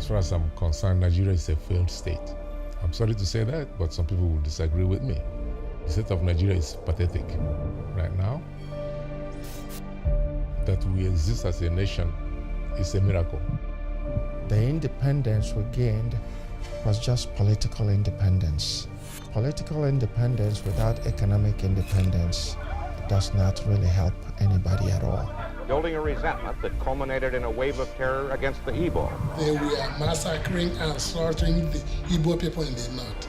As far as I'm concerned, Nigeria is a failed state. I'm sorry to say that, but some people will disagree with me. The state of Nigeria is pathetic right now. That we exist as a nation is a miracle. The independence we gained was just political independence. Political independence without economic independence does not really help anybody at all. Building a resentment that culminated in a wave of terror against the Igbo. They were massacring and slaughtering the Igbo people in the north.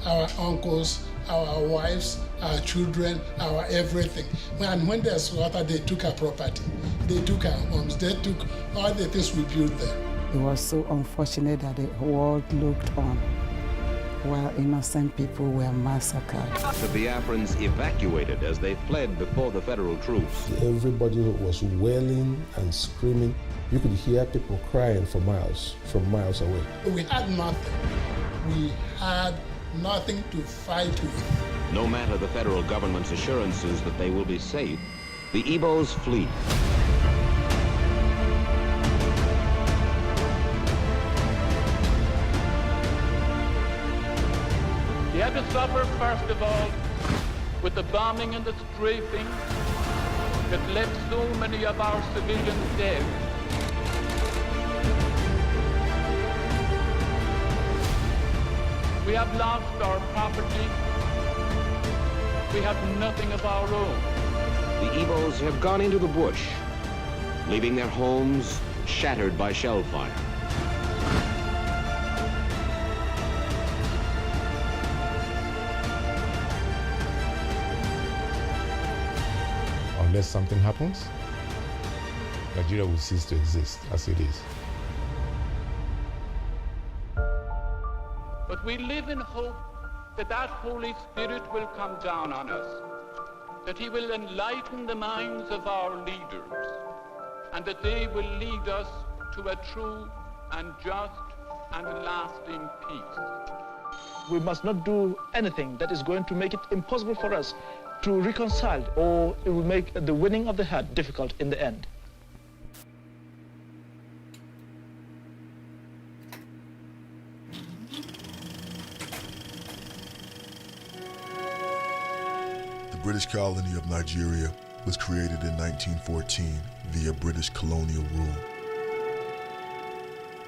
Our uncles, our wives, our children, our everything. And when they slaughtered, they took our property. They took our homes. They took all the things we built there. It was so unfortunate that the world looked on while innocent people were massacred. The Biafrans evacuated as they fled before the federal troops. Everybody was wailing and screaming. You could hear people crying from miles away. We had nothing. We had nothing to fight with. No matter the federal government's assurances that they will be safe, the Igbos flee. They had to suffer, first of all, with the bombing and the strafing that left so many of our civilians dead. We have lost our property. We have nothing of our own. The Igbos have gone into the bush, leaving their homes shattered by shell fire. Unless something happens, Nigeria will cease to exist as it is. But we live in hope that that Holy Spirit will come down on us, that he will enlighten the minds of our leaders, and that they will lead us to a true and just and lasting peace. We must not do anything that is going to make it impossible for us to reconcile, or it will make the winning of the heart difficult in the end. The British colony of Nigeria was created in 1914 via British colonial rule.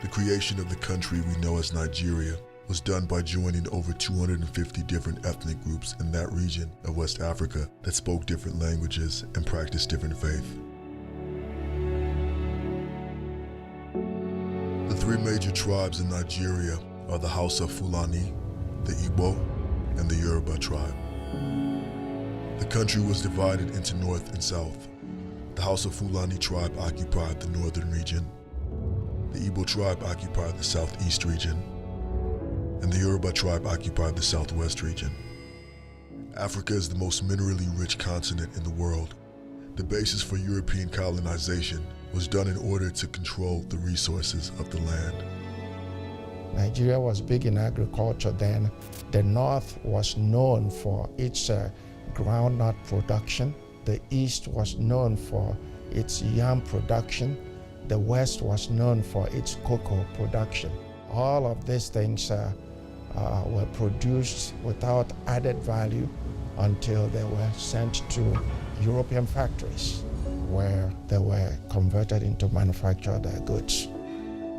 The creation of the country we know as Nigeria was done by joining over 250 different ethnic groups in that region of West Africa that spoke different languages and practiced different faith. The three major tribes in Nigeria are the Hausa Fulani, the Igbo, and the Yoruba tribe. The country was divided into north and south. The Hausa Fulani tribe occupied the northern region. The Igbo tribe occupied the southeast region, and the Yoruba tribe occupied the southwest region. Africa is the most minerally rich continent in the world. The basis for European colonization was done in order to control the resources of the land. Nigeria was big in agriculture then. The north was known for its groundnut production. The east was known for its yam production. The west was known for its cocoa production. All of these things were produced without added value until they were sent to European factories where they were converted into manufactured goods.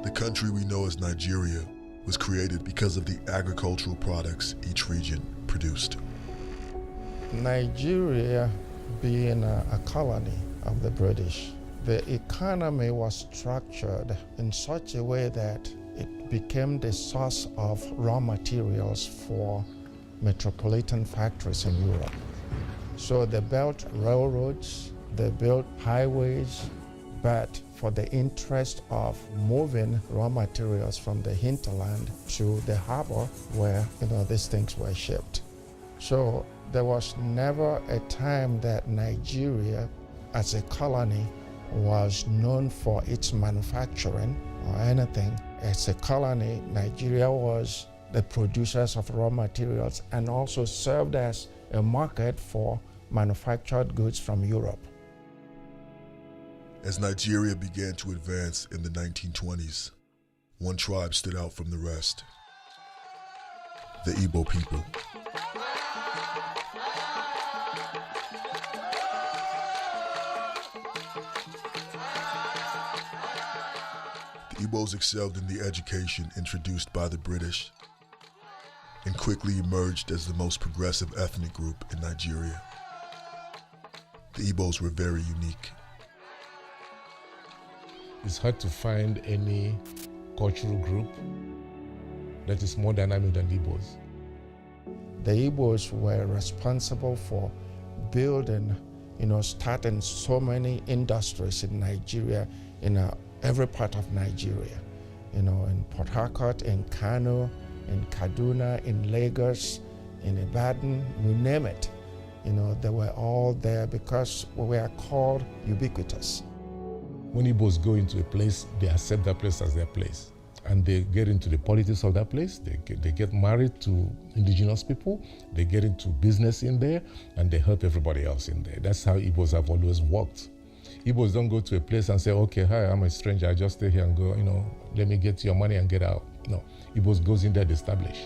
The country we know as Nigeria was created because of the agricultural products each region produced. Nigeria being a colony of the British, the economy was structured in such a way that it became the source of raw materials for metropolitan factories in Europe. So they built railroads, they built highways, but for the interest of moving raw materials from the hinterland to the harbor where these things were shipped. So there was never a time that Nigeria as a colony was known for its manufacturing or anything. As a colony, Nigeria was the producers of raw materials and also served as a market for manufactured goods from Europe. As Nigeria began to advance in the 1920s, one tribe stood out from the rest: the Igbo people. The Igbos excelled in the education introduced by the British and quickly emerged as the most progressive ethnic group in Nigeria. The Igbos were very unique. It's hard to find any cultural group that is more dynamic than the Igbos. The Igbos were responsible for building, starting so many industries in Nigeria, in every part of Nigeria, in Port Harcourt, in Kano, in Kaduna, in Lagos, in Ibadan, you name it. They were all there because we are called ubiquitous. When Igbos go into a place, they accept that place as their place. And they get into the politics of that place. They get married to indigenous people. They get into business in there, and they help everybody else in there. That's how Igbos have always worked. Igbos don't go to a place and say, okay, hi, I'm a stranger, I just stay here and go, let me get your money and get out. No, Igbos goes in there to establish.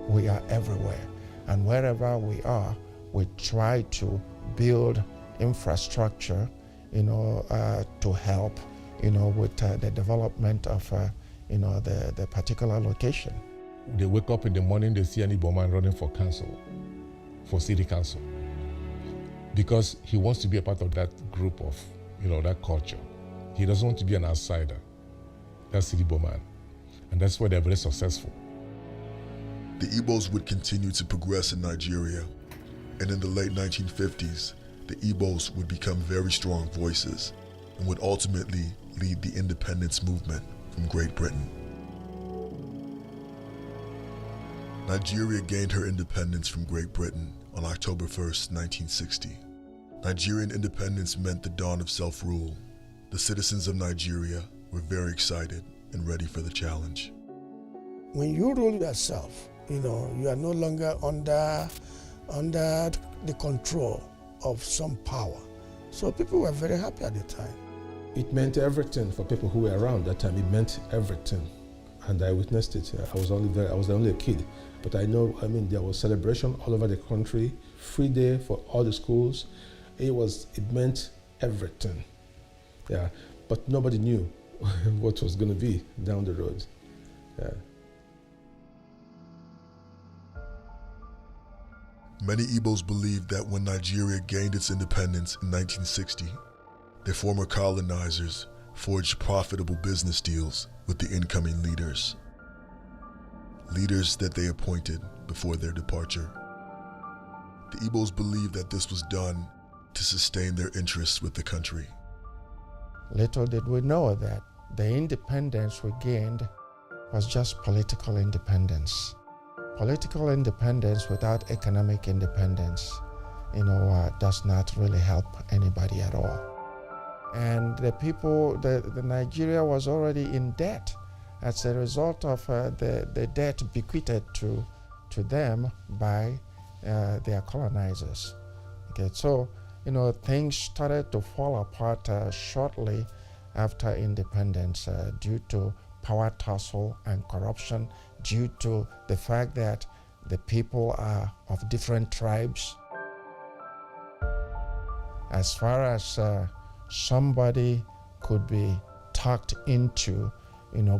We are everywhere, and wherever we are, we try to build infrastructure, to help, with the development of, the particular location. They wake up in the morning, they see an Igbo man running for council, for city council, because he wants to be a part of that group of, that culture. He doesn't want to be an outsider. That's the Igbo man, and that's why they're very successful. The Igbos would continue to progress in Nigeria, and in the late 1950s, the Igbos would become very strong voices and would ultimately lead the independence movement from Great Britain. Nigeria gained her independence from Great Britain on October 1st, 1960. Nigerian independence meant the dawn of self-rule. The citizens of Nigeria were very excited and ready for the challenge. When you rule yourself, you are no longer under the control of some power. So people were very happy at the time. It meant everything for people who were around that time. It meant everything, and I witnessed it. I was only a kid, but I know. There was celebration all over the country, free day for all the schools. It meant everything. Yeah, but nobody knew what was going to be down the road. Yeah. Many Igbos believed that when Nigeria gained its independence in 1960, their former colonizers forged profitable business deals with the incoming leaders that they appointed before their departure. The Igbos believed that this was done to sustain their interests with the country. Little did we know that the independence we gained was just political independence. Political independence without economic independence, does not really help anybody at all. And the people, the Nigeria was already in debt as a result of the debt bequeathed to them by their colonizers. Okay, so things started to fall apart shortly after independence due to power tussle and corruption, due to the fact that the people are of different tribes. As far as somebody could be talked into,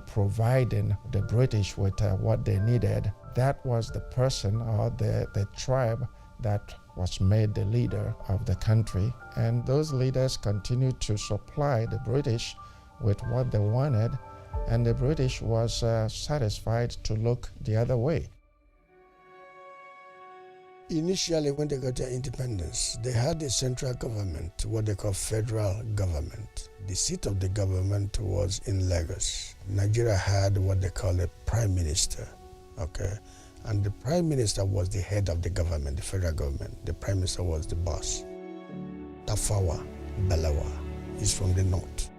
providing the British with what they needed, that was the person or the tribe that was made the leader of the country. And those leaders continued to supply the British with what they wanted, and the British was satisfied to look the other way. Initially, when they got their independence, they had a central government, what they call federal government. The seat of the government was in Lagos. Nigeria had what they call a prime minister, okay? And the prime minister was the head of the government, the federal government. The prime minister was the boss. Tafawa Balewa is from the north.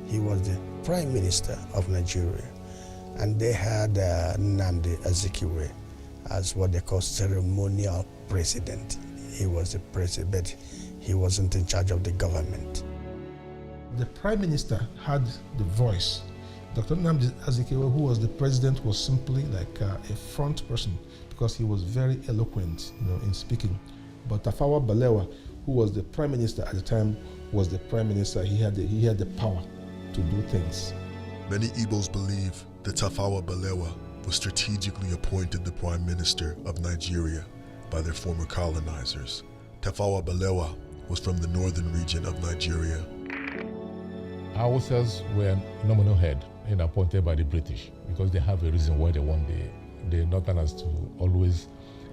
He was the prime minister of Nigeria. And they had Nnamdi Azikiwe as what they call ceremonial president. He was the president, but he wasn't in charge of the government. The prime minister had the voice, Dr. Nnamdi Azikiwe, who was the president, was simply like a front person because he was very eloquent, in speaking. But Tafawa Balewa, who was the prime minister at the time, was the prime minister. He had the power to do things. Many Igbos believe that Tafawa Balewa was strategically appointed the prime minister of Nigeria by their former colonizers. Tafawa Balewa was from the northern region of Nigeria. Hausas were nominal head and appointed by the British because they have a reason why they want the Northerners to always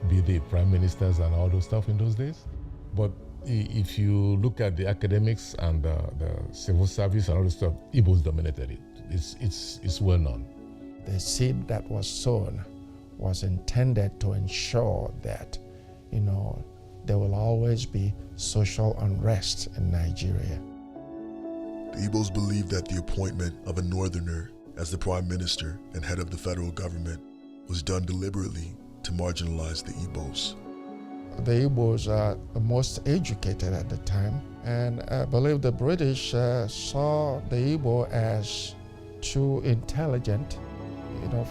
be the prime ministers and all those stuff in those days. But if you look at the academics and the civil service and all this stuff, Igbos dominated it. It's well known. The seed that was sown was intended to ensure that, there will always be social unrest in Nigeria. The Igbos believed that the appointment of a northerner as the prime minister and head of the federal government was done deliberately to marginalize the Igbos. The Igbos are the most educated at the time, and I believe the British saw the Igbo as too intelligent.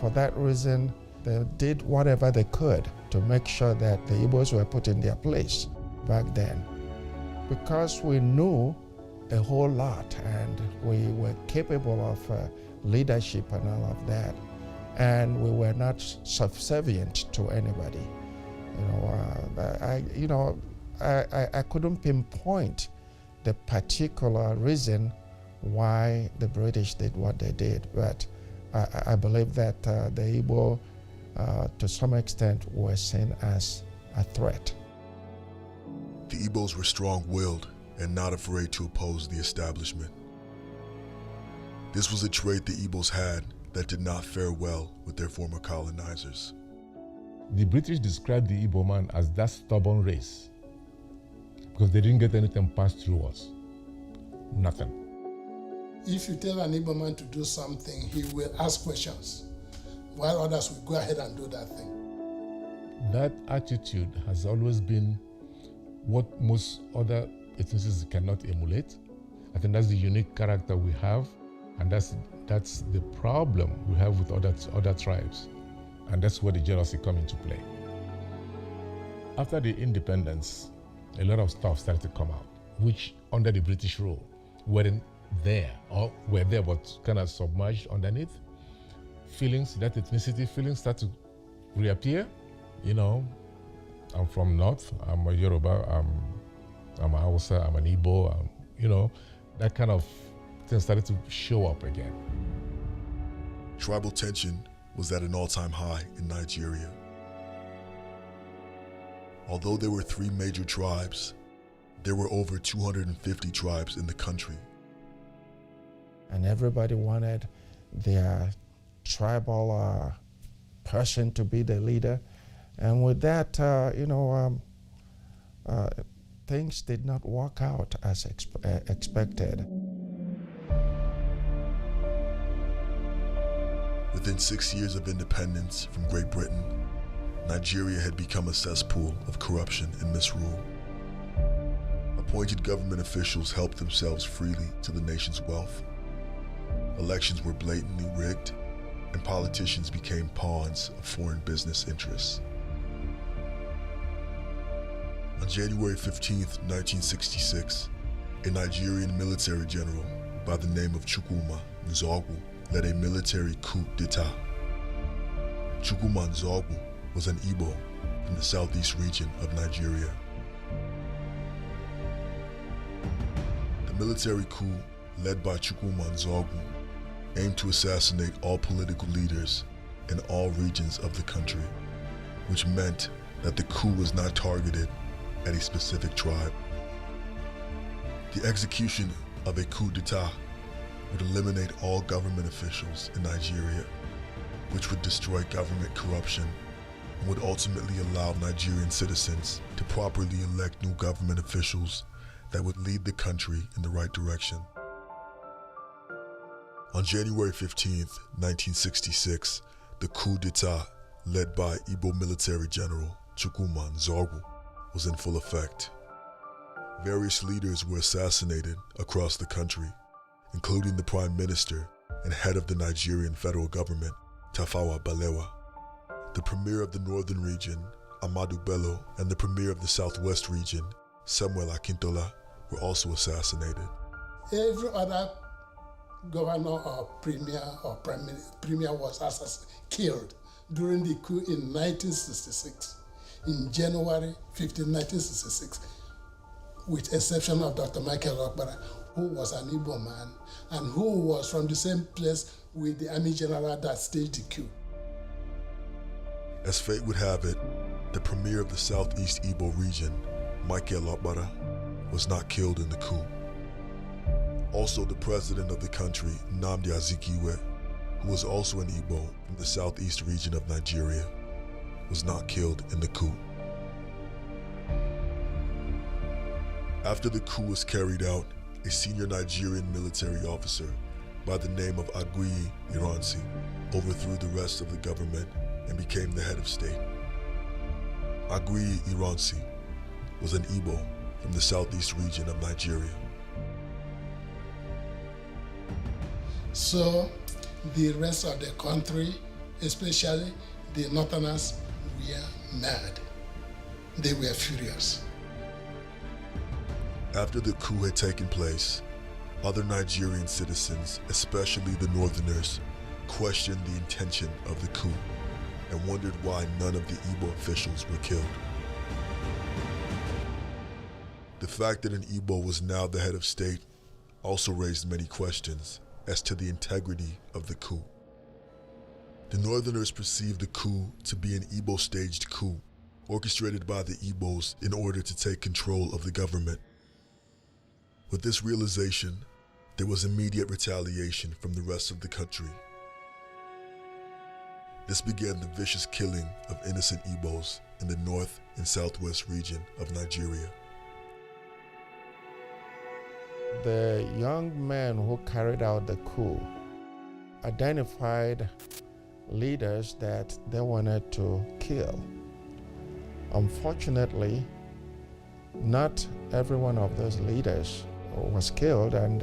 For that reason, they did whatever they could to make sure that the Igbos were put in their place back then. Because we knew a whole lot and we were capable of leadership and all of that, and we were not subservient to anybody. I couldn't pinpoint the particular reason why the British did what they did, but I believe that the Igbo, to some extent, were seen as a threat. The Igbos were strong-willed and not afraid to oppose the establishment. This was a trait the Igbos had that did not fare well with their former colonizers. The British described the Igbo man as that stubborn race because they didn't get anything passed through us. Nothing. If you tell an Igbo man to do something, he will ask questions, while others will go ahead and do that thing. That attitude has always been what most other ethnicities cannot emulate. I think that's the unique character we have, and that's the problem we have with other tribes. And that's where the jealousy comes into play. After the independence, a lot of stuff started to come out, which under the British rule weren't there, or were there but kind of submerged underneath. Feelings, that ethnicity feelings start to reappear. I'm from North, I'm a Yoruba, I'm a Hausa, I'm an Igbo, that kind of thing started to show up again. Tribal tension was at an all-time high in Nigeria. Although there were 3 major tribes, there were over 250 tribes in the country. And everybody wanted their tribal person to be the leader. And with that, things did not work out as expected. Within 6 years of independence from Great Britain, Nigeria had become a cesspool of corruption and misrule. Appointed government officials helped themselves freely to the nation's wealth. Elections were blatantly rigged, and politicians became pawns of foreign business interests. On January 15, 1966, a Nigerian military general by the name of Chukwuma Nzogwu led a military coup d'etat. Chukwuma Nzogwu was an Igbo from the southeast region of Nigeria. The military coup led by Chukwuma Nzogwu aimed to assassinate all political leaders in all regions of the country, which meant that the coup was not targeted at a specific tribe. The execution of a coup d'etat would eliminate all government officials in Nigeria, which would destroy government corruption and would ultimately allow Nigerian citizens to properly elect new government officials that would lead the country in the right direction. On January 15, 1966, the coup d'etat led by Igbo military general Chukwuma Nzogwu was in full effect. Various leaders were assassinated across the country, including the Prime Minister and head of the Nigerian federal government, Tafawa Balewa. The premier of the northern region, Ahmadu Bello, and the premier of the southwest region, Samuel Akintola, were also assassinated. Every other governor or premier was killed during the coup in 1966, in January 15, 1966, with exception of Dr. Michael Okpara, who was an Igbo man and who was from the same place with the army general that staged the coup. As fate would have it, the premier of the southeast Igbo region, Michael Okpara, was not killed in the coup. Also, the president of the country, Nnamdi Azikiwe, who was also an Igbo from the southeast region of Nigeria, was not killed in the coup. After the coup was carried out, a senior Nigerian military officer by the name of Aguiyi Ironsi overthrew the rest of the government and became the head of state. Aguiyi Ironsi was an Igbo from the southeast region of Nigeria. So the rest of the country, especially the Northerners, were mad. They were furious. After the coup had taken place, other Nigerian citizens, especially the Northerners, questioned the intention of the coup and wondered why none of the Igbo officials were killed. The fact that an Igbo was now the head of state also raised many questions as to the integrity of the coup. The Northerners perceived the coup to be an Igbo-staged coup, orchestrated by the Igbos in order to take control of the government. With this realization, there was immediate retaliation from the rest of the country. This began the vicious killing of innocent Igbos in the north and southwest region of Nigeria. The young men who carried out the coup identified leaders that they wanted to kill. Unfortunately, not every one of those leaders was killed, and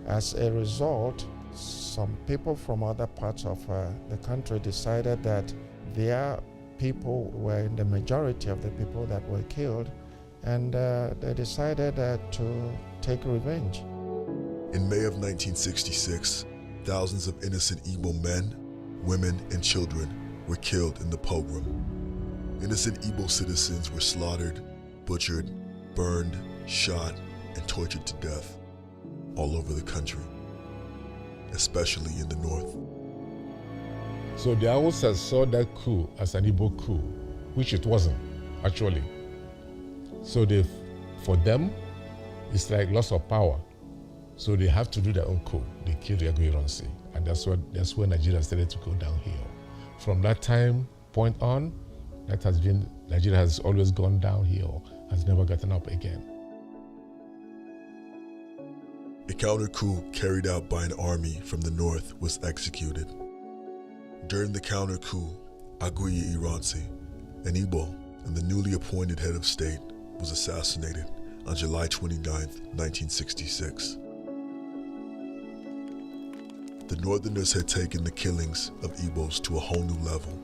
as a result, some people from other parts of the country decided that their people were in the majority of the people that were killed, and they decided to take revenge. In May of 1966, thousands of innocent Igbo men, women, and children were killed in the pogrom. Innocent Igbo citizens were slaughtered, butchered, burned, shot, and tortured to death all over the country, especially in the north. So the Hausas saw that coup as an Igbo coup, which it wasn't, actually. So for them, it's like loss of power. So they have to do their own coup. They killed Aguiyi Ironsi, and that's when Nigeria started to go downhill. From that time point on, Nigeria has always gone downhill, has never gotten up again. A counter-coup carried out by an army from the north was executed. During the counter-coup, Aguiyi Ironsi, an Igbo and the newly appointed head of state, was assassinated on July 29, 1966. The Northerners had taken the killings of Igbos to a whole new level.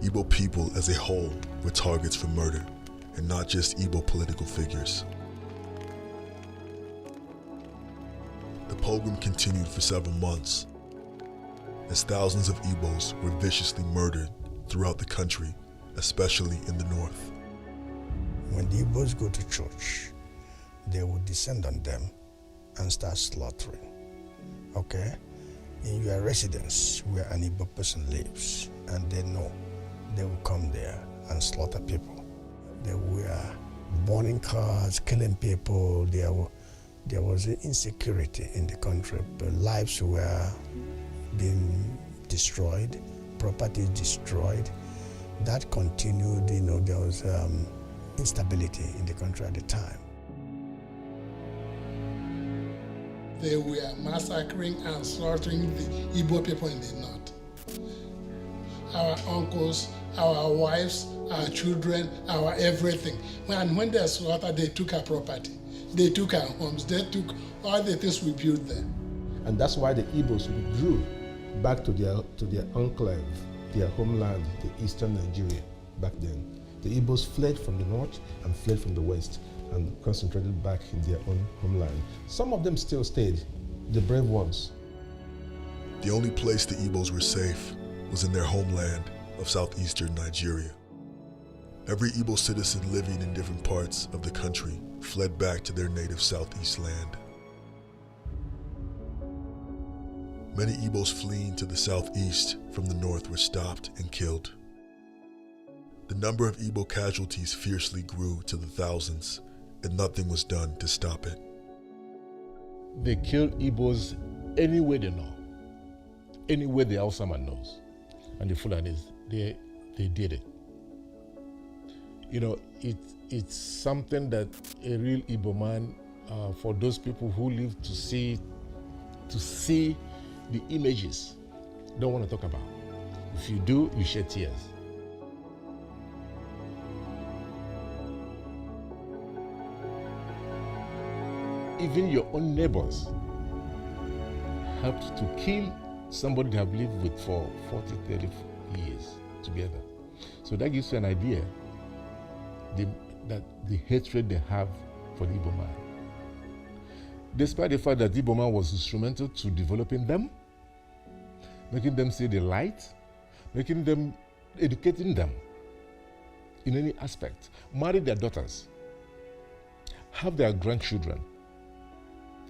Igbo people as a whole were targets for murder, and not just Igbo political figures. The pogrom continued for several months, as thousands of Igbos were viciously murdered throughout the country, especially in the north. When the Igbos go to church, they will descend on them and start slaughtering. Okay? In your residence where an Igbo person lives, and they know, they will come there and slaughter people. They were burning cars, killing people. There was insecurity in the country. The lives were being destroyed, property destroyed. That continued, there was instability in the country at the time. They were massacring and slaughtering the Igbo people in the north. Our uncles, our wives, our children, our everything. And when they slaughtered, they took our property. They took our homes. They took all the things we built there. And that's why the Igbos withdrew back to their enclave, their homeland, the eastern Nigeria back then. The Igbos fled from the north and fled from the west and concentrated back in their own homeland. Some of them still stayed, the brave ones. The only place the Igbos were safe was in their homeland of southeastern Nigeria. Every Igbo citizen living in different parts of the country fled back to their native southeast land. Many Igbos fleeing to the southeast from the north were stopped and killed. The number of Igbo casualties fiercely grew to the thousands, and nothing was done to stop it. They killed Igbos any way they know, any way the Hausa man knows. And the Fulanis, they did it. You know, it's something that a real Igbo man, for those people who live to see the images, don't want to talk about. If you do, you shed tears. Even your own neighbors helped to kill somebody they have lived with for 40, 30 years together. So that gives you an idea that the hatred they have for the Igbo man. Despite the fact that the Igbo man was instrumental to developing them, making them see the light, educating them in any aspect, marry their daughters, have their grandchildren,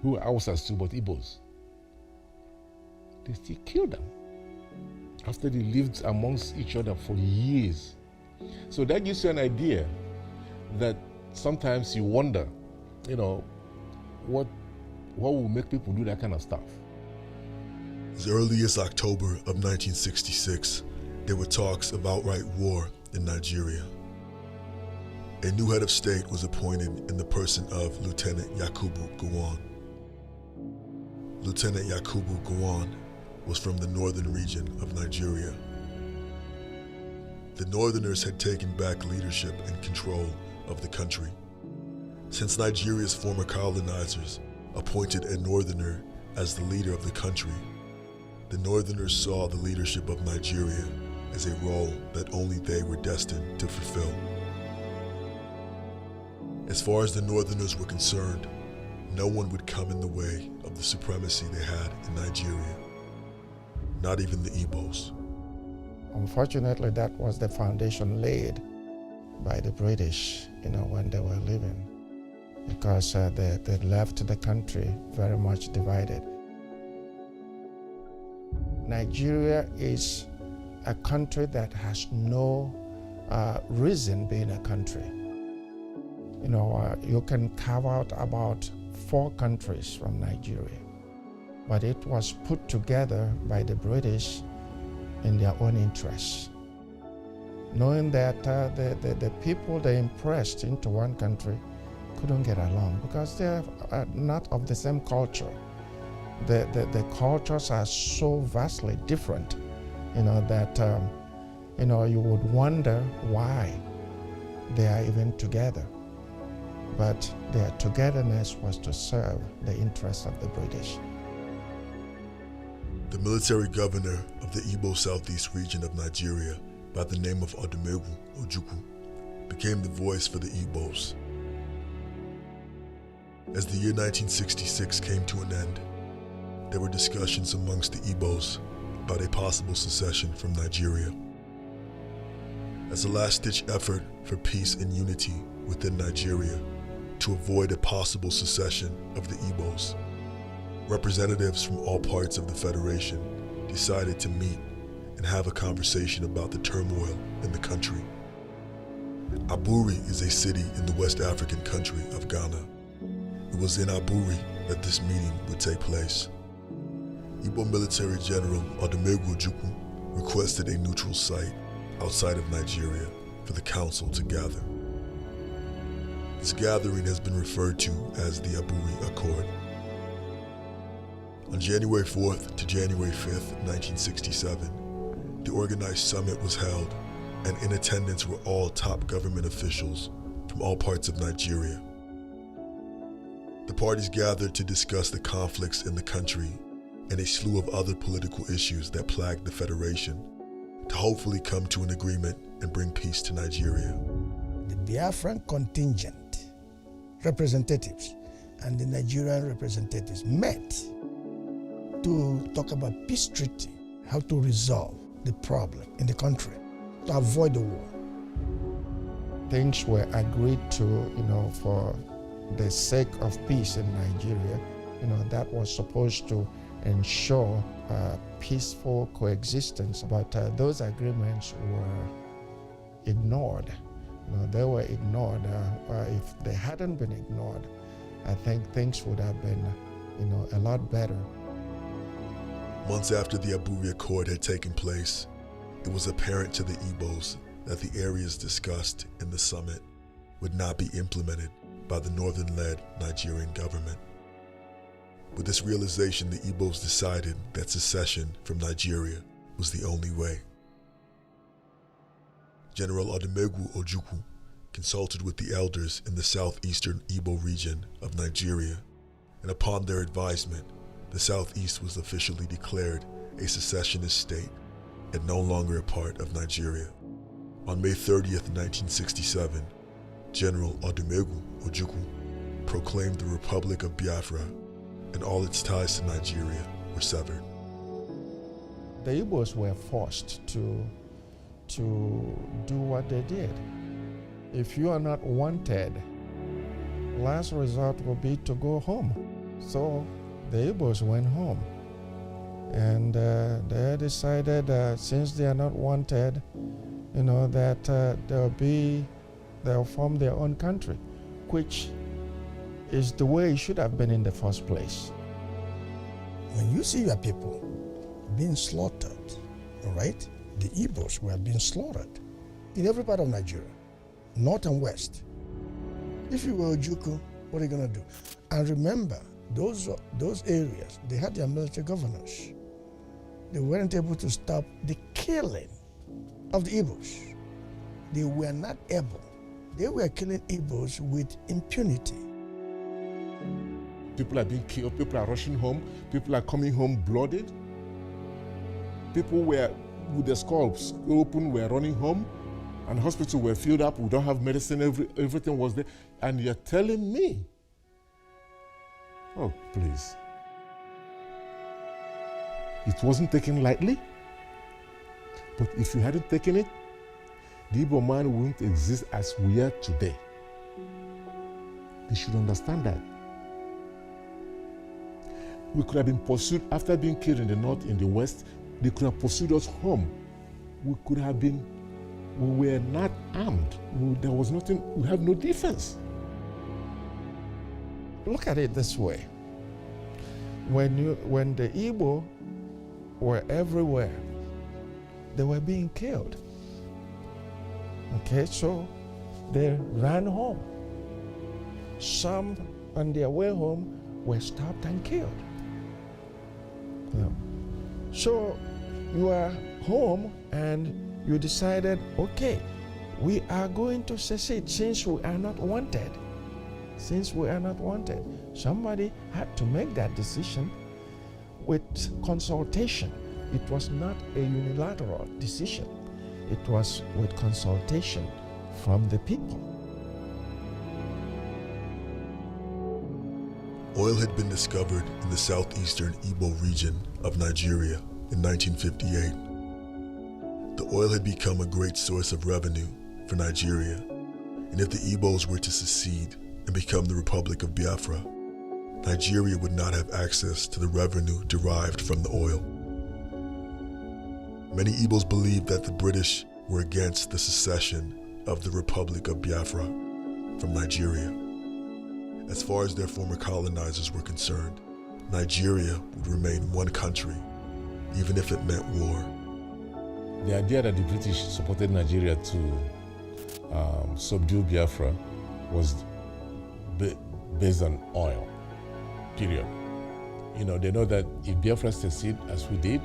who are Hausas too, but Igbos. They still kill them after they lived amongst each other for years. So that gives you an idea that sometimes you wonder, you know, what will make people do that kind of stuff. As early as October of 1966, there were talks of outright war in Nigeria. A new head of state was appointed in the person of Lieutenant Yakubu Gowon. Lieutenant Yakubu Gowon was from the northern region of Nigeria. The Northerners had taken back leadership and control of the country. Since Nigeria's former colonizers appointed a Northerner as the leader of the country, the Northerners saw the leadership of Nigeria as a role that only they were destined to fulfill. As far as the Northerners were concerned, no one would come in the way of the supremacy they had in Nigeria, not even the Igbos. Unfortunately, that was the foundation laid by the British, when they were leaving, because they left the country very much divided. Nigeria is a country that has no reason being a country. You can carve out about 4 countries from Nigeria, but it was put together by the British in their own interests, knowing that the people they impressed into one country couldn't get along because they are not of the same culture. The cultures are so vastly different, that you would wonder why they are even together. But their togetherness was to serve the interests of the British. The military governor of the Igbo Southeast region of Nigeria, by the name of Odumegwu Ojukwu, became the voice for the Igbos. As the year 1966 came to an end, there were discussions amongst the Igbos about a possible secession from Nigeria. As a last-ditch effort for peace and unity within Nigeria, to avoid a possible secession of the Igbos, representatives from all parts of the Federation decided to meet and have a conversation about the turmoil in the country. Aburi is a city in the West African country of Ghana. It was in Aburi that this meeting would take place. Igbo Military General Odumegwu Ojukwu requested a neutral site outside of Nigeria for the council to gather. This gathering has been referred to as the Aburi Accord. On January 4th to January 5th, 1967, the organized summit was held, and in attendance were all top government officials from all parts of Nigeria. The parties gathered to discuss the conflicts in the country and a slew of other political issues that plagued the Federation to hopefully come to an agreement and bring peace to Nigeria. The Biafran contingent representatives and the Nigerian representatives met to talk about peace treaty, how to resolve the problem in the country, to avoid the war. Things were agreed to, for the sake of peace in Nigeria. That was supposed to ensure peaceful coexistence, but those agreements were ignored. They were ignored. If they hadn't been ignored, I think things would have been, a lot better. Months after the Abuja Accord had taken place, it was apparent to the Igbos that the areas discussed in the summit would not be implemented by the northern-led Nigerian government. With this realization, the Igbos decided that secession from Nigeria was the only way. General Odumegwu Ojukwu consulted with the elders in the southeastern Igbo region of Nigeria, and upon their advisement, the Southeast was officially declared a secessionist state and no longer a part of Nigeria. On May 30th, 1967, General Odumegwu Ojukwu proclaimed the Republic of Biafra, and all its ties to Nigeria were severed. The Igbos were forced to do what they did. If you are not wanted, last resort will be to go home. So the Igbos went home, and they decided since they are not wanted, that they'll form their own country, which is the way it should have been in the first place. When you see your people being slaughtered, all right? The Igbos were being slaughtered in every part of Nigeria, north and west. If you were Ojukwu, what are you going to do? And remember, those areas, they had their military governors. They weren't able to stop the killing of the Igbos. They were not able. They were killing Igbos with impunity. People are being killed, people are rushing home, people are coming home blooded. People were with their scalps open, were running home, and hospitals were filled up. We don't have medicine, everything was there. And you're telling me, oh, please. It wasn't taken lightly, but if you hadn't taken it, the Igbo man wouldn't exist as we are today. They should understand that. We could have been pursued after being killed in the north, in the west. They could have pursued us home. We were not armed. There was nothing, we have no defense. Look at it this way. When the Igbo were everywhere, they were being killed. Okay, so they ran home. Some on their way home were stopped and killed. Yeah. So you are home and you decided, okay, we are going to secede since we are not wanted. Since we are not wanted. Somebody had to make that decision with consultation. It was not a unilateral decision. It was with consultation from the people. Oil had been discovered in the southeastern Igbo region of Nigeria in 1958. The oil had become a great source of revenue for Nigeria, and if the Igbos were to secede and become the Republic of Biafra, Nigeria would not have access to the revenue derived from the oil. Many Igbos believed that the British were against the secession of the Republic of Biafra from Nigeria. As far as their former colonizers were concerned, Nigeria would remain one country, even if it meant war. The idea that the British supported Nigeria to subdue Biafra was based on oil, period. They know that if Biafra succeed as we did,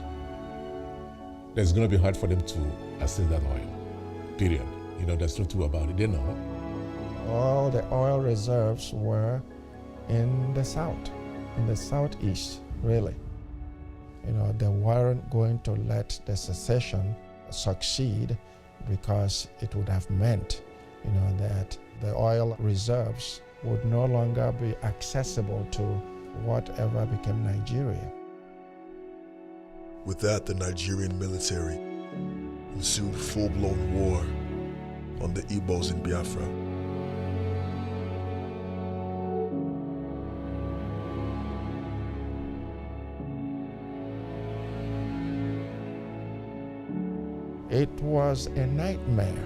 it's going to be hard for them to access that oil, period. There's no two about it, they know. All the oil reserves were in the south, in the southeast, really. They weren't going to let the secession succeed because it would have meant, that the oil reserves would no longer be accessible to whatever became Nigeria. With that, the Nigerian military ensued full-blown war on the Igbos in Biafra. It was a nightmare.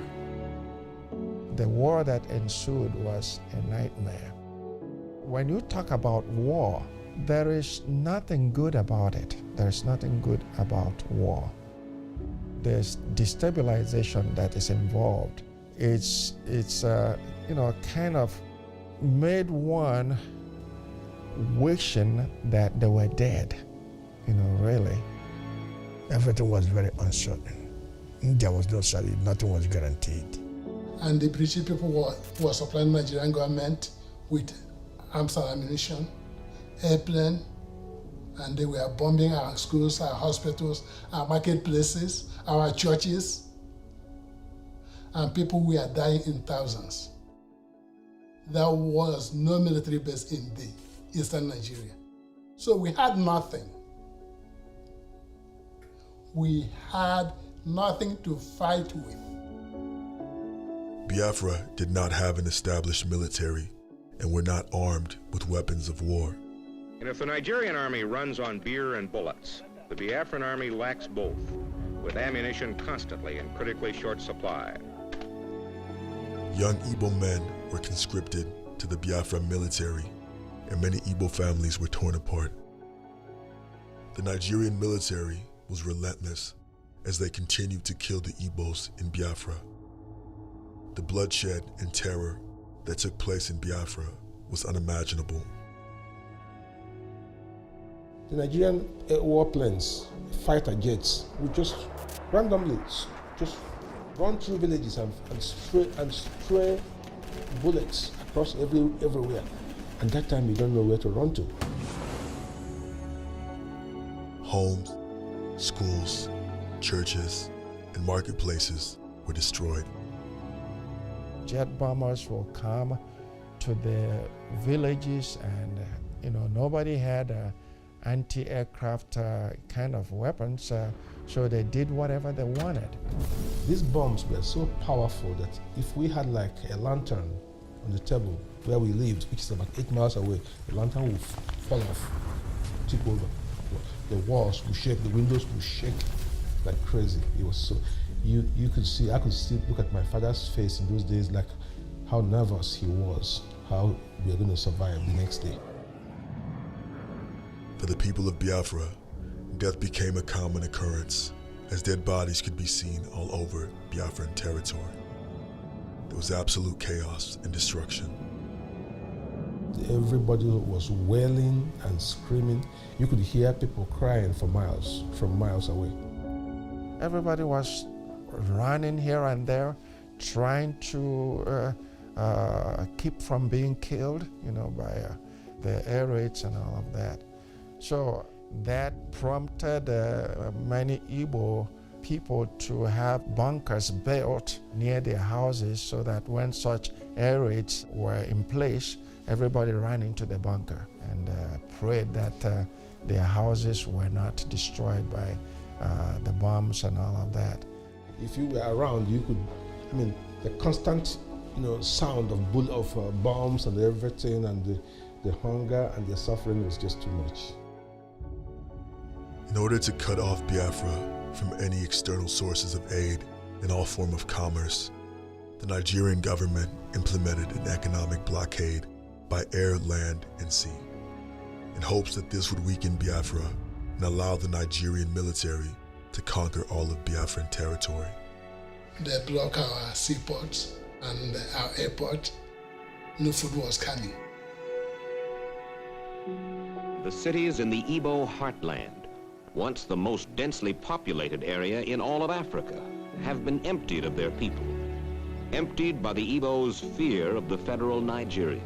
The war that ensued was a nightmare. When you talk about war, there is nothing good about it. There's nothing good about war. There's destabilization that is involved. It's kind of made one wishing that they were dead, really. Everything was very uncertain. There was no salary, nothing was guaranteed. And the British people were supplying the Nigerian government with arms and ammunition, airplane, and they were bombing our schools, our hospitals, our marketplaces, our churches, and people were dying in thousands. There was no military base in the eastern Nigeria. So we had nothing. We had nothing to fight with. Biafra did not have an established military and were not armed with weapons of war. And if the Nigerian army runs on beer and bullets, the Biafran army lacks both, with ammunition constantly in critically short supply. Young Igbo men were conscripted to the Biafra military, and many Igbo families were torn apart. The Nigerian military was relentless as they continued to kill the Igbos in Biafra. The bloodshed and terror that took place in Biafra was unimaginable. The Nigerian warplanes, fighter jets, would just randomly just run through villages and stray bullets across everywhere. And that time you don't know where to run to. Homes, schools, churches, and marketplaces were destroyed. Jet bombers will come to the villages, and nobody had anti-aircraft kind of weapons, so they did whatever they wanted. These bombs were so powerful that if we had like a lantern on the table where we lived, which is about 8 miles away, the lantern would fall off, tip over. The walls would shake, the windows would shake like crazy. It was so, I could still look at my father's face in those days, like how nervous he was, how we were going to survive the next day. For the people of Biafra, death became a common occurrence, as dead bodies could be seen all over Biafran territory. There was absolute chaos and destruction. Everybody was wailing and screaming. You could hear people crying from miles away. Everybody was running here and there, trying to keep from being killed, by the air raids and all of that. So that prompted many Igbo people to have bunkers built near their houses so that when such air raids were in place, everybody ran into the bunker and prayed that their houses were not destroyed by the bombs and all of that. If you were around, you could, the constant, sound of bombs and everything, and the hunger and the suffering was just too much. In order to cut off Biafra from any external sources of aid and all form of commerce, the Nigerian government implemented an economic blockade by air, land, and sea, in hopes that this would weaken Biafra and allow the Nigerian military to conquer all of Biafran territory. They blocked our seaports and our airport. No food was coming. The cities in the Igbo heartland, once the most densely populated area in all of Africa, have been emptied of their people, emptied by the Igbo's fear of the federal Nigeria,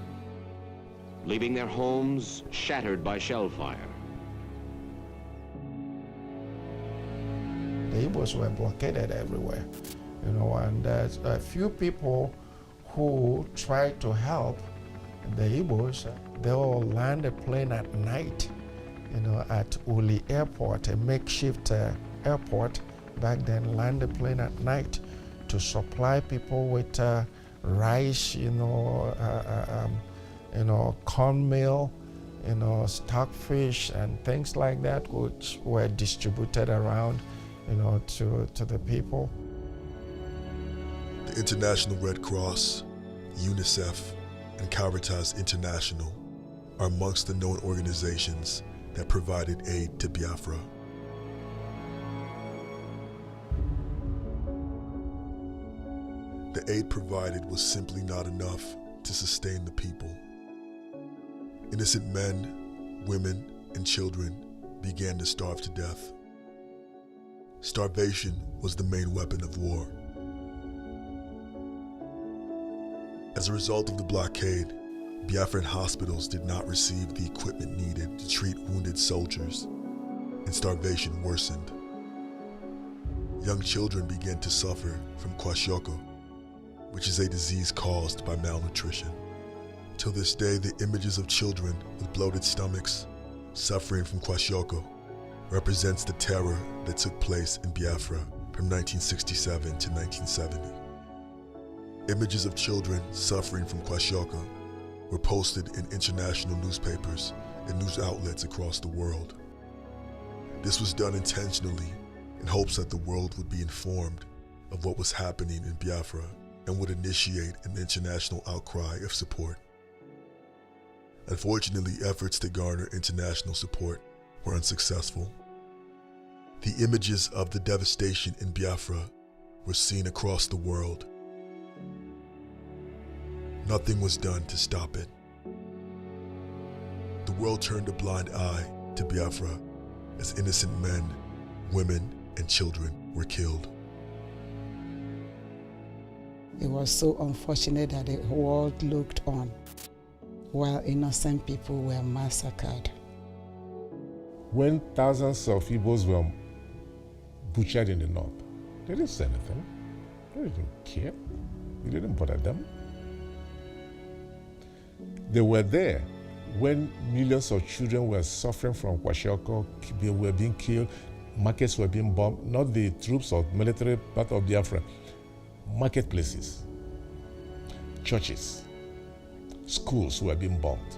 leaving their homes shattered by shell fire. the Igbos were blockaded everywhere, you know, and there's a few people who tried to help the Igbos. They all land a plane at night, you know, at Uli Airport, a makeshift airport back then, land a plane at night to supply people with rice, cornmeal, stockfish and things like that, which were distributed around, to the people. The International Red Cross, UNICEF, and Caritas International are amongst the known organizations that provided aid to Biafra. The aid provided was simply not enough to sustain the people. Innocent men, women, and children began to starve to death. Starvation was the main weapon of war. As a result of the blockade, Biafran hospitals did not receive the equipment needed to treat wounded soldiers, and starvation worsened. Young children began to suffer from kwashiorkor, which is a disease caused by malnutrition. Till this day, the images of children with bloated stomachs suffering from kwashiorkor represents the terror that took place in Biafra from 1967 to 1970. Images of children suffering from kwashiorkor were posted in international newspapers and news outlets across the world. This was done intentionally in hopes that the world would be informed of what was happening in Biafra and would initiate an international outcry of support. Unfortunately, efforts to garner international support were unsuccessful. The images of the devastation in Biafra were seen across the world. Nothing was done to stop it. The world turned a blind eye to Biafra as innocent men, women, and children were killed. It was so unfortunate that the world looked on while innocent people were massacred. When thousands of Igbos were butchered in the north, they didn't say anything. They didn't care. It didn't bother them. They were there when millions of children were suffering from kwashiorkor, they were being killed, markets were being bombed, not the troops or military part of Biafra, marketplaces, churches, schools were being bombed.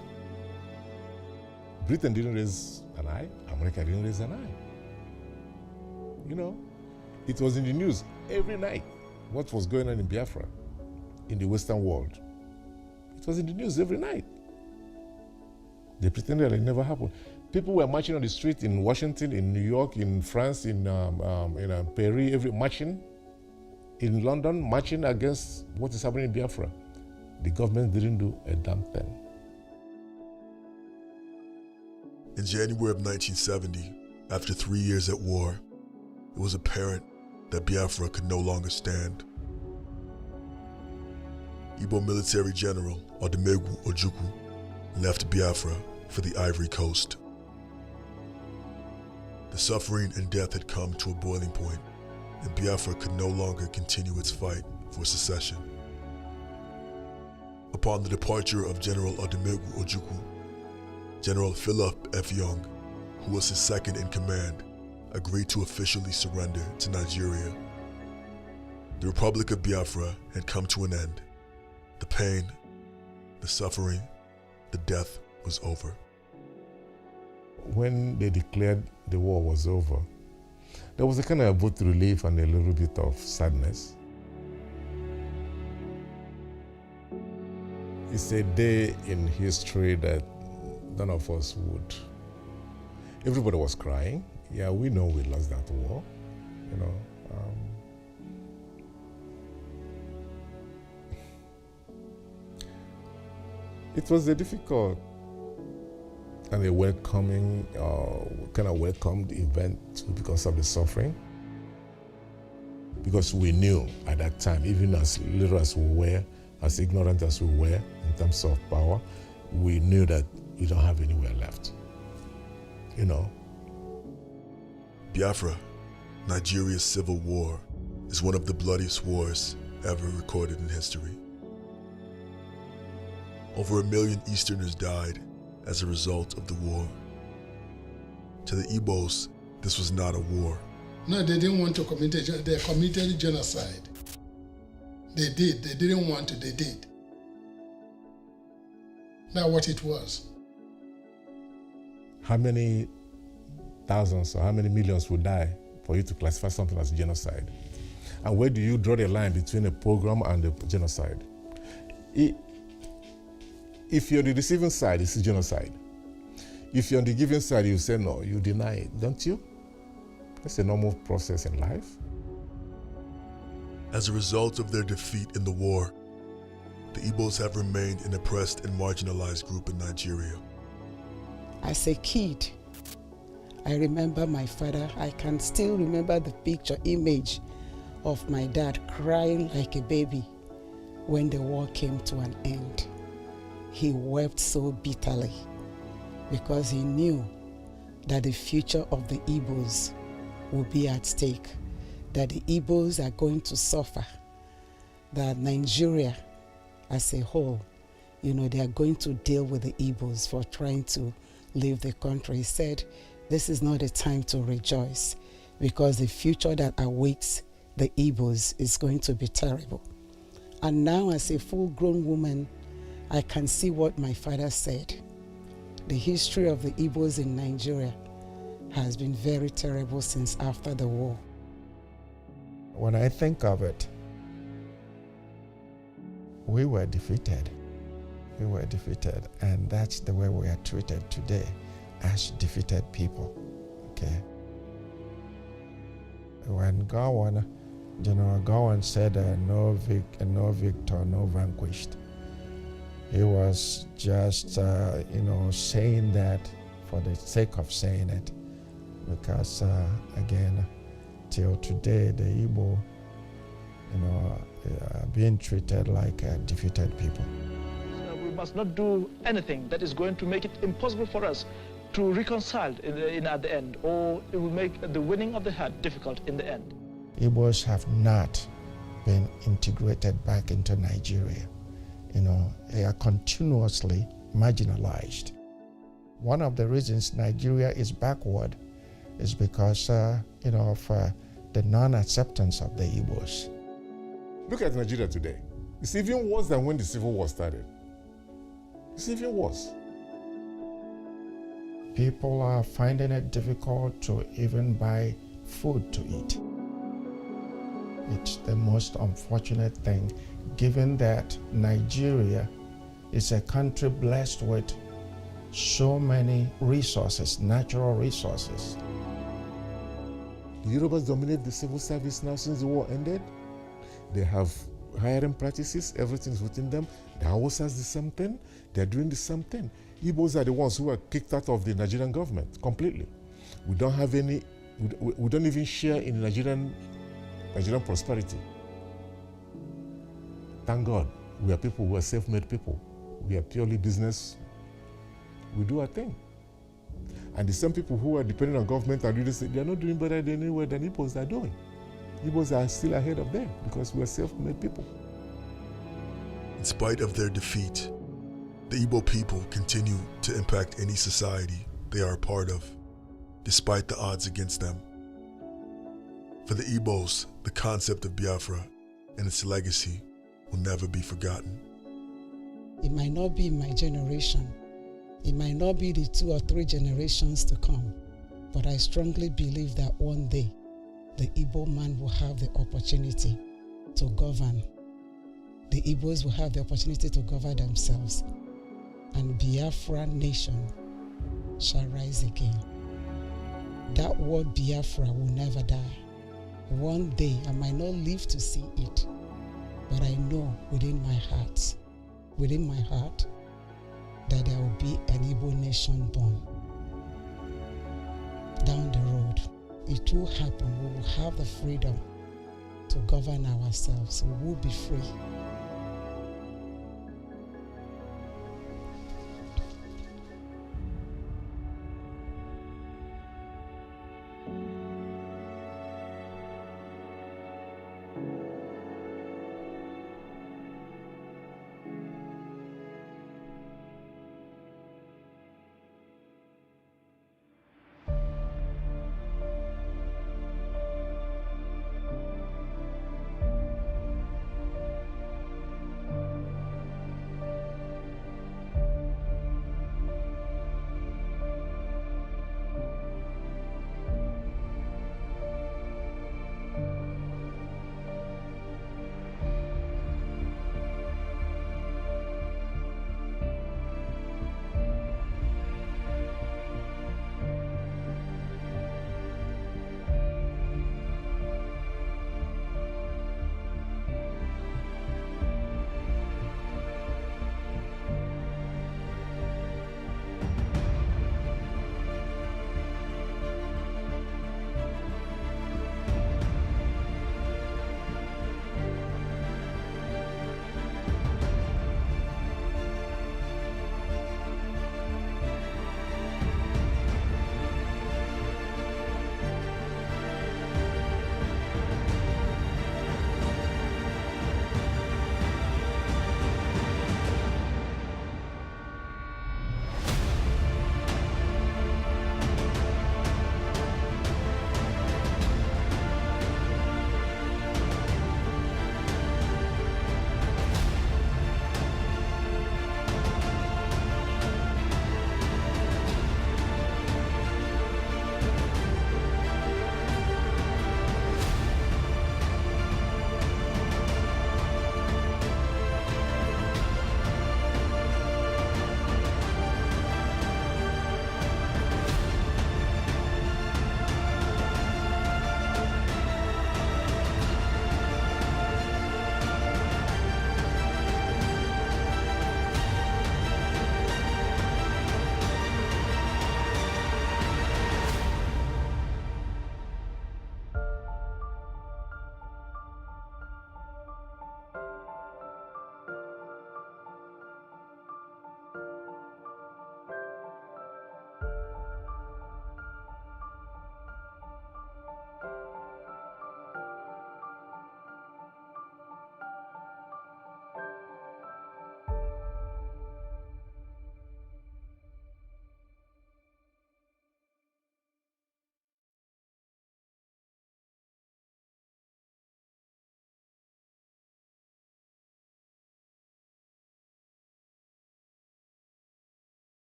Britain didn't raise an eye, America didn't raise an eye. It was in the news every night what was going on in Biafra, in the Western world. It was in the news every night. They pretended it never happened. People were marching on the street in Washington, in New York, in France, in Paris, marching. In London, marching against what is happening in Biafra. The government didn't do a damn thing. In January of 1970, after 3 years at war, it was apparent that Biafra could no longer stand. Igbo military general Odumegwu Ojukwu left Biafra for the Ivory Coast. The suffering and death had come to a boiling point, and Biafra could no longer continue its fight for secession. Upon the departure of General Odumegwu Ojukwu, General Philip F. Young, who was his second in command, agreed to officially surrender to Nigeria. The Republic of Biafra had come to an end. The pain, the suffering, the death was over. When they declared the war was over, there was a kind of both relief and a little bit of sadness. It's a day in history that none of us would. Everybody was crying. Yeah, we know we lost that war, It was a difficult and a welcoming, kind of welcomed event because of the suffering. Because we knew at that time, even as little as we were, as ignorant as we were in terms of power, we knew that we don't have anywhere left. Biafra Nigeria's civil war is one of the bloodiest wars ever recorded in history. Over 1 million Easterners died as a result of the war. To the Igbos, this was not a war. No, they didn't want to commit they committed genocide. They did. They didn't want to, they did. That's what it was. How many thousands or how many millions would die for you to classify something as genocide? And where do you draw the line between a pogrom and a genocide? If you're on the receiving side, it's a genocide. If you're on the giving side, you say no, you deny it, don't you? That's a normal process in life. As a result of their defeat in the war, the Igbos have remained an oppressed and marginalized group in Nigeria. As a kid, I remember my father. I can still remember the image of my dad crying like a baby when the war came to an end. He wept so bitterly because he knew that the future of the Igbos would be at stake, that the Igbos are going to suffer, that Nigeria as a whole, they are going to deal with the Igbos for trying to leave the country. He said, this is not a time to rejoice because the future that awaits the Igbos is going to be terrible. And now as a full-grown woman, I can see what my father said. The history of the Igbos in Nigeria has been very terrible since after the war. When I think of it, we were defeated. We were defeated, and that's the way we are treated today, as defeated people, okay? When General Gowan said, no victor, no vanquished, he was just, saying that for the sake of saying it, because, again, till today, the Igbo, are being treated like defeated people. So we must not do anything that is going to make it impossible for us to reconcile at the end, or it will make the winning of the heart difficult in the end. Igbos have not been integrated back into Nigeria. They are continuously marginalized. One of the reasons Nigeria is backward is because, of the non-acceptance of the Igbos. Look at Nigeria today. It's even worse than when the Civil War started. It's even worse. People are finding it difficult to even buy food to eat. It's the most unfortunate thing, given that Nigeria is a country blessed with so many resources, natural resources. The Yorubas dominate the civil service now since the war ended. They have hiring practices, everything's within them. The Hausas the same thing, they're doing the same thing. Igbos are the ones who are kicked out of the Nigerian government completely. We don't have any, we don't even share in Nigerian prosperity. Thank God, we are people who are self-made people. We are purely business. We do our thing. And the same people who are dependent on government and do this, they are not doing better than anywhere than Igbos are doing. Igbos are still ahead of them because we are self-made people. In spite of their defeat, the Igbo people continue to impact any society they are a part of, despite the odds against them. For the Igbos, the concept of Biafra and its legacy will never be forgotten. It might not be my generation. It might not be the 2 or 3 generations to come, but I strongly believe that one day the Igbo man will have the opportunity to govern. The Igbos will have the opportunity to govern themselves, and Biafra nation shall rise again. That word Biafra will never die. One day I might not live to see it, but I know within my heart, that there will be an Igbo nation born. Down the road, it will happen. We will have the freedom to govern ourselves. We will be free.